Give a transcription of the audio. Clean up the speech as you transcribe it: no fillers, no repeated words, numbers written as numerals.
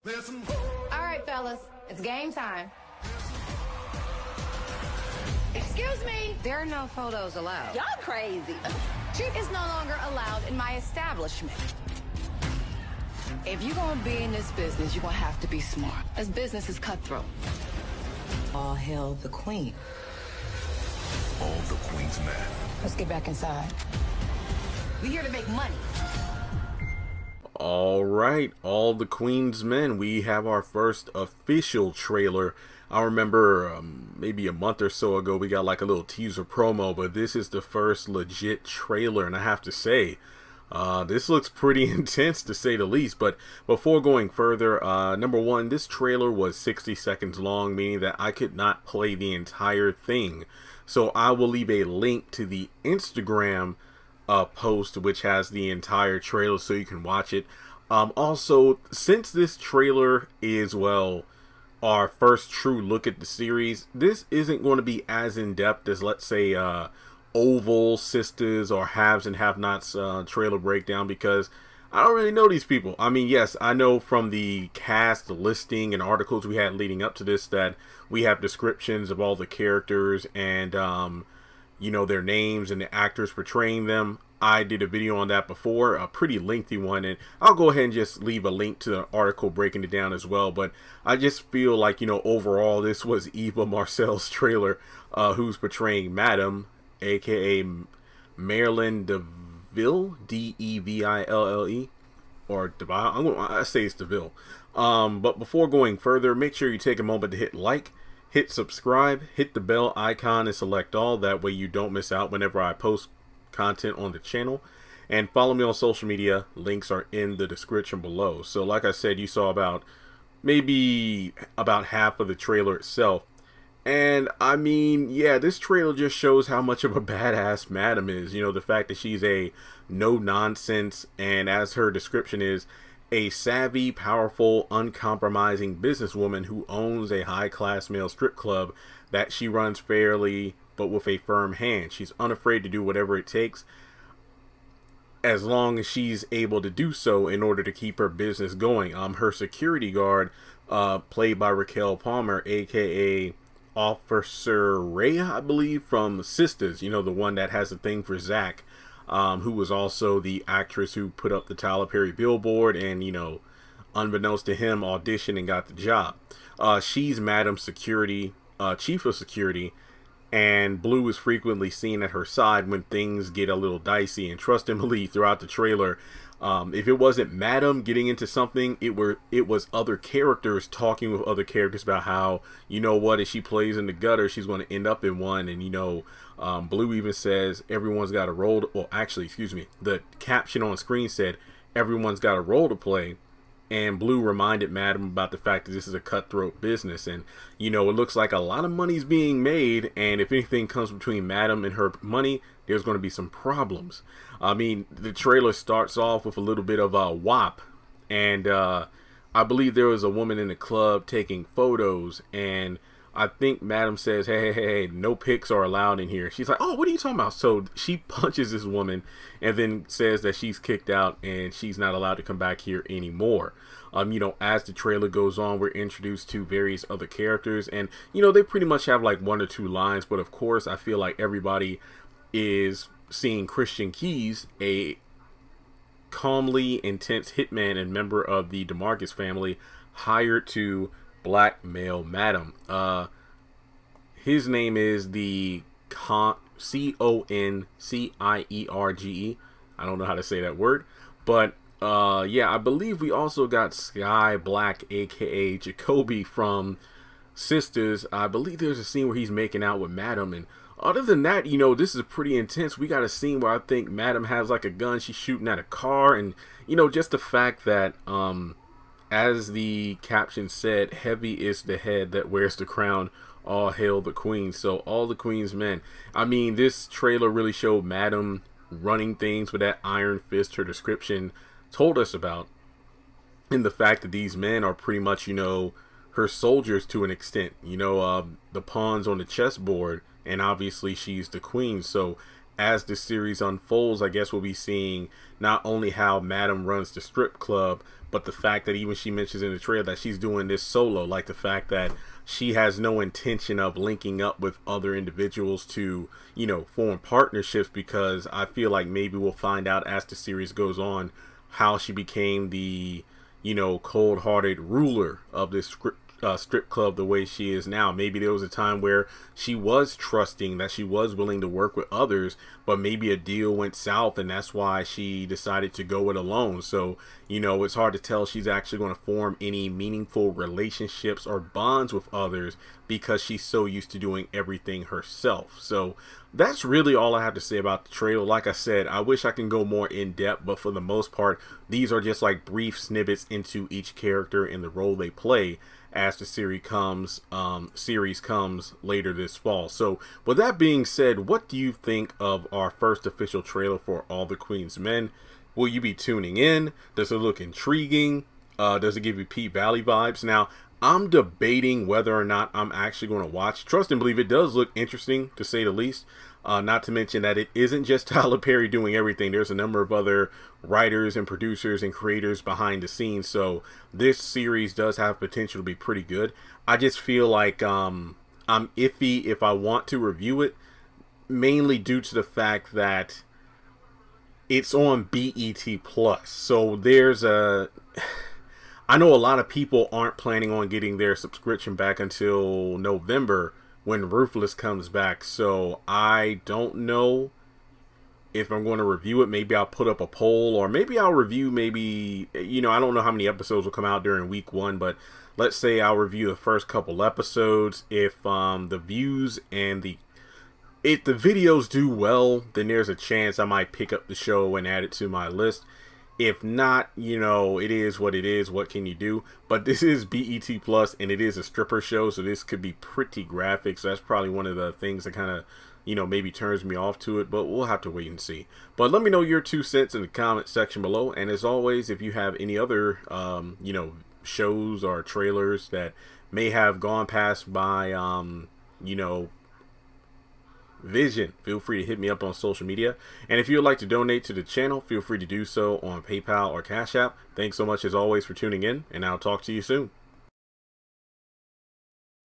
All right, fellas, it's game time. Excuse me. There are no photos allowed. Y'all crazy. Cheap is no longer allowed in my establishment. If you're gonna be in this business, you're gonna have to be smart. This business is cutthroat. All hail the queen. All the Queen's men. Let's get back inside. We're here to make money. All right, all the Queen's men. We have our first official trailer. I remember maybe a month or so ago we got like a little teaser promo, but this is the first legit trailer, and I have to say this looks pretty intense to say the least. But before going further, number one, this trailer was 60 seconds long, meaning that I could not play the entire thing. So I will leave a link to the Instagram post which has the entire trailer so you can watch it. Also, since this trailer is, well, our first true look at the series, this isn't going to be as in-depth as, let's say, Oval, Sisters, or Haves and Have-Nots trailer breakdown, because I don't really know these people. I mean, yes, I know from the cast listing and articles we had leading up to this that we have descriptions of all the characters and you know, their names and the actors portraying them. I did a video on that before, a pretty lengthy one, and I'll go ahead and just leave a link to the article breaking it down as well. But I just feel like, you know, overall this was Eva Marcel's trailer, who's portraying Madam, aka Marilyn DeVille, D-E-V-I-L-L-E, or DeVille. I say it's DeVille. But before going further, make sure you take a moment to hit like, hit subscribe, hit the bell icon and select all. That way you don't miss out whenever I post content on the channel. And follow me on social media. Links are in the description below. So like I said, you saw about half of the trailer itself. And I mean, yeah, this trailer just shows how much of a badass Madam is. You know, the fact that she's a no nonsense, and as her description is, a savvy, powerful, uncompromising businesswoman who owns a high-class male strip club that she runs fairly but with a firm hand. She's unafraid to do whatever it takes as long as she's able to do so in order to keep her business going. Her security guard, played by Raquel Palmer, aka Officer Rhea, I believe, from Sisters, you know, the one that has a thing for Zach, who was also the actress who put up the Tyler Perry billboard and, you know, unbeknownst to him, auditioned and got the job. She's Madam's security, chief of security, and Blue is frequently seen at her side when things get a little dicey. And trust and believe, throughout the trailer, if it wasn't Madam getting into something, it was other characters talking with other characters about how, you know what, if she plays in the gutter, she's going to end up in one. And, you know, Blue even says everyone's got a role to, well, actually, excuse me, the caption on screen said everyone's got a role to play. And Blue reminded Madam about the fact that this is a cutthroat business, and, you know, it looks like a lot of money's being made, and if anything comes between Madam and her money, there's going to be some problems. I mean, the trailer starts off with a little bit of a WAP, and I believe there was a woman in the club taking photos, and I think Madam says, hey, no pics are allowed in here. She's like, oh, what are you talking about? So she punches this woman and then says that she's kicked out and she's not allowed to come back here anymore. You know, as the trailer goes on, we're introduced to various other characters, and, you know, they pretty much have like one or two lines, but of course I feel like everybody is seeing Christian Keys, a calmly intense hitman and member of the DeMarcus family, hired to blackmail Madam. His name is the Concierge. I don't know how to say that word, but yeah, I believe we also got Sky Black, aka Jacoby from Sisters. I believe there's a scene where he's making out with Madam, and other than that, you know, this is pretty intense. We got a scene where I think Madam has like a gun, she's shooting at a car, and, you know, just the fact that as the caption said, heavy is the head that wears the crown, all hail the queen. So all the Queen's men. I mean, this trailer really showed Madam running things with that iron fist her description told us about, and the fact that these men are pretty much, you know, her soldiers to an extent, you know, the pawns on the chessboard, and obviously she's the queen. So as the series unfolds, I guess we'll be seeing not only how Madam runs the strip club, but the fact that even she mentions in the trailer that she's doing this solo, like the fact that she has no intention of linking up with other individuals to, you know, form partnerships, because I feel like maybe we'll find out as the series goes on how she became the, you know, cold-hearted ruler of this strip club the way she is now. Maybe there was a time where she was trusting, that she was willing to work with others, but maybe a deal went south and that's why she decided to go it alone. So, you know, it's hard to tell she's actually going to form any meaningful relationships or bonds with others because she's so used to doing everything herself. So that's really all I have to say about the trailer. Like I said, I wish I can go more in depth, but for the most part, these are just like brief snippets into each character and the role they play as the series comes later this fall. So with that being said, what do you think of our first official trailer for All the Queen's Men? Will you be tuning in? Does it look intriguing? Does it give you Pete Valley vibes? Now, I'm debating whether or not I'm actually going to watch. Trust and believe, it does look interesting, to say the least. Not to mention that it isn't just Tyler Perry doing everything. There's a number of other writers and producers and creators behind the scenes. So this series does have potential to be pretty good. I just feel like I'm iffy if I want to review it, mainly due to the fact that it's on BET Plus. So there's I know a lot of people aren't planning on getting their subscription back until November when Ruthless comes back. So I don't know if I'm going to review it. Maybe I'll put up a poll, or maybe I'll review, maybe, you know, I don't know how many episodes will come out during week 1, but let's say I'll review the first couple episodes. If the views and if the videos do well, then there's a chance I might pick up the show and add it to my list. If not, you know, it is what it is. What can you do? But this is BET Plus, and it is a stripper show, so this could be pretty graphic. So that's probably one of the things that kind of, you know, maybe turns me off to it. But we'll have to wait and see. But let me know your 2 cents in the comment section below. And as always, if you have any other, you know, shows or trailers that may have gone past my, you know, vision, feel free to hit me up on social media. And if you would like to donate to the channel, feel free to do so on PayPal or Cash App. Thanks so much as always for tuning in, and I'll talk to you soon.